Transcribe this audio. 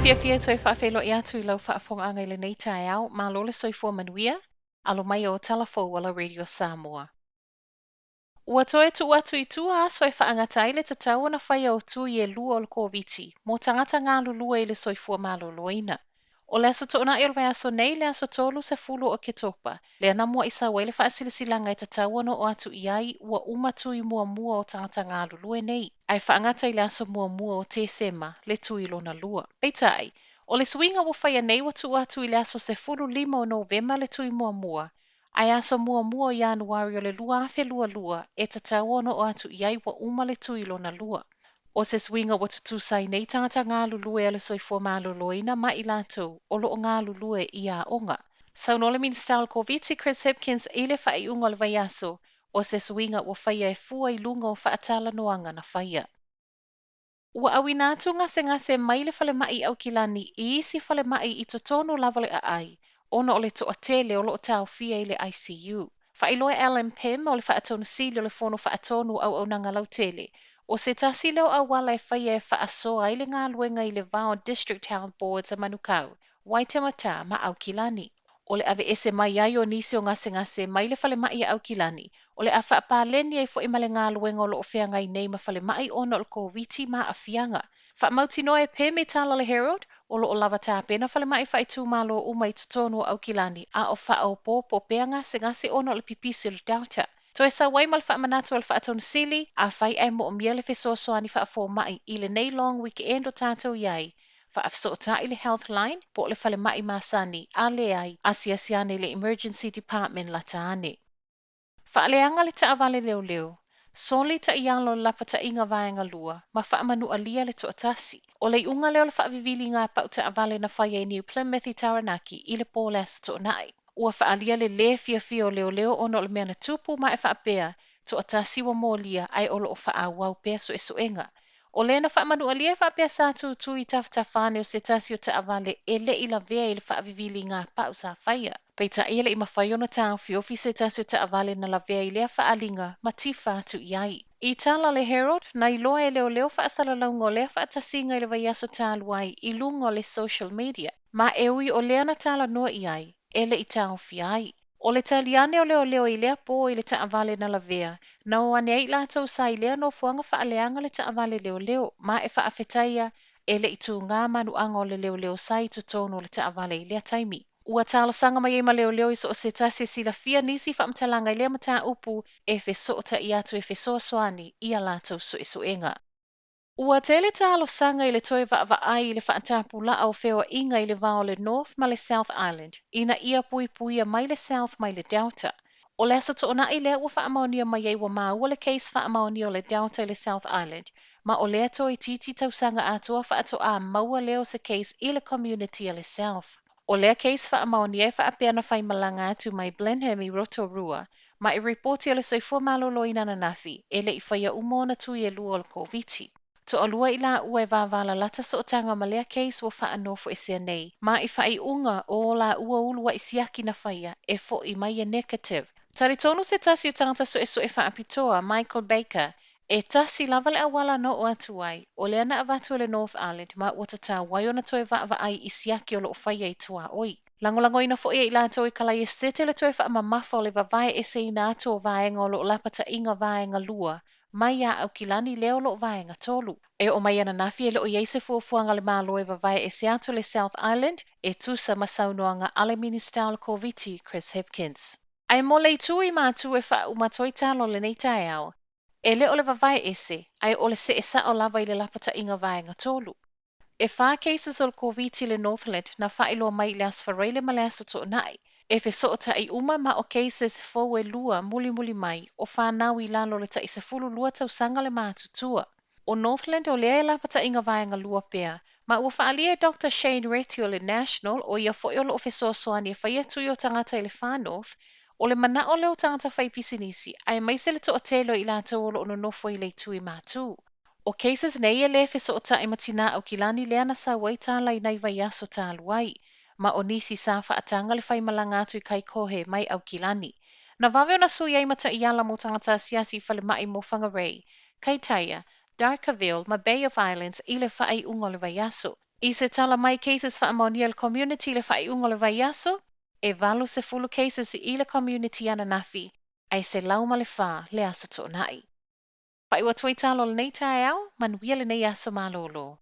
fia toi whaafelo I atu I lau whaafonga anga I le nei tae au, ma lole soifua manuia, alo mai o talafo wala Radio Samoa. Ua toe tu atu I tua soi whaangata I le tatau na whaia o tu I e lua o le koviti, mo tangata ngā lulua I le soifua maloloina. O le aso toona I o le vai aso nei le aso tolu se fulu o ke topa, le anamua isa wai le whaasilisilanga I tatau ano o atu I ai ua umatu I mua mua o tangata ngā lulua nei. Ai whaangata I le aso mua mua o te sema le tui lona lua. Peitai, o le swinga wa whaia nei wa tu atu I le aso se fulu lima o Novema le tui mua mua. Ai aso mua mua o Januari o le lua afe lua lua e tatau ano o atu I ai wa uma le tui lona lua. O se swinga wa tutu sai nei tangata ngā lulue ale soifua maloloina ma I lātou o loo ngā lulue I a onga. Saunole Minister Koviti Chris Hipkins I le whai unga le vai aso o se swinga wa whaia e fua I lunga o whaatala noanga na whaia. Ua awi nātu ngase mai le whale mai au kilani I isi whale mai I totono lava le ai, ona o le toa tele o loo tau fia I le ICU. Whailoa Alan Pym o le whaatonu sili o le fono whaatonu au nanga lau tele, o se tasi leo au wala e whaia e whaasoa I le ngā luenga I le Vau District Health Boards a manukau, Waitemata ma au kilani. O le ave ese mai ai o nisi o ngase mai le whale mai au kilani, o le a whaapaleni ai fo I male ngā luenga o loo whianga I nei ma whale mai ona o le koviti ma a whianga. Whaamauti noe pe me tala le Herald, o loo lava tāpena whale mai whai tū malo uma I totonu au kilani, a o whao po pea ngase ona o le pipisi o le Delta. Toe sa wai mal whaamanatu o le whaatonu sili, a whai ai mo o mia le whesoasoani whaafo mai I le nei long weekend o tātou iai. Whaafsota I le Healthline, po le whale mai masani, a le ai, asiasiane le Emergency Department la taane. Whaaleanga le taawale leo. Soli ta ialo lapa ta inga vaenga lua, ma whaamanu alia le toatasi. O le unga leo le whaavivili ngā pau taawale na whaia I New Plymouth I Taranaki, I le pōles to nai. Ua whaalia le fia o leo ono le mea na tupu ma e whaapea, toatasi wa mōlia ai olo o whaawau pea so e soenga. O le na whaamanu alia whaapea sa tu I tawhane o se tasi o taawale e le I la vea I le whaavivili ngā pau sa whaia. Peita ia le I mawhai ona tāo fiofi se tasi o taawale na la vea I lea whaalinga ma tifa atu iai. I tala le Herald, na I loa e leo whaasala launga o lea whaatasinga I le vaiaso tāluai I lunga o le social media. Ma e ui o lea na tala noa iai, e le I tāo fiai. O le taliane o leo I lea po I le taawale na la vea, na o ane ai lātou sa I lea no fuanga whaaleanga le taawale leo, ma e whaafetaia e le I tū ngā manuanga o le leo sai tutono le taawale I lea taimi. Ua talo sanga mai e ma leo I so o se tasi sila fia nisi whaamtalanga I lea mata upu e whesota I atu e whesoasoani I a lātou soesoenga. Ua tele talo sanga I le toe ai I le whaatapu la au whewa inga I le vao le North ma le South Island, ina ia pui mai le South mai le Delta. O le asa toona I lea ua whaamaonia mai ei wa maua le case whaamaonia o le Delta I le South Island, ma o lea toi titi tau sanga atua whaato a maua leo se case I le community a le South. O lea case whaamaonia e whaapea na whai malanga atu mai Blenheim I Rotorua, ma I reporti o le soifua malolo I nananafi, e le I whaia umona tui e lua o le koviti. To alua I la ua e wāwala lata so o tanga ma lea case wa whaanofo e sea nei, ma I whai unga o la ua ulua I siaki na whaia e fo I mai e negative. Tari tonu se tasi o tangata so e whaapitoa Michael Baker, e tasi lava le awala no o atu ai, o lea na avatu le North Island ma ua tata waiona toe ai I siaki o lo whaia I tua oi. Langolango ina fo ia I lātou I kalai estete le toe whaamamafa o le vavae e se ina atu o vaenga o lo lapata inga vaenga lua, mai a au kilani leo lo vaenga tolu. E o mai ana nafi e lo iei se fuafuanga le malo e vavae e se atu le South Island, e tusa masaunoanga ale Minister Koviti Chris Hipkins. Ai mo lei tui mātu e wha umatoi talo le nei tae au. E le o le vavae ese, ai o le se e sa o lava I le lapata inga vaenga tolu. E wha cases o le koviti le Northland na whaelo mai le asfareile ma le aso to nai. E fe soota I uma ma o cases fo e lua muli mai o whanau I lalo le ta isa fulu lua tau sanga le mātutua. O Northland o lea e lapata inga vaenga lua pea, ma ua whaalia Dr. Shane Retty o le National o ia fo o lo ofesoasoani e whaia tui o tangata I le Far North, o le mana o leo tangata whai pisinisi, ai mai se le to o telo I lātou o lo ono nofo I le tui mātu. O cases nei e le whesoota I matina au kilani lea na sa wai tālai nei vai aso tāluai, ma o nisi sa whaatanga le whai malanga atu I kai kohe mai au kilani. Na vawe o na sui ai mata I ala mo tangata siasi whale mai mo whangarei, kai taia, Darkerville ma Bay of Islands I le whai ungo le vai aso. I se tala mai cases whaamaonia le community le whaiunga le vai aso, e valo se fulu cases I le community ana nafi, ai se lauma le wha le aso tō nai. Pai wa tui talo le nei tae au, manuia le nei aso malolo.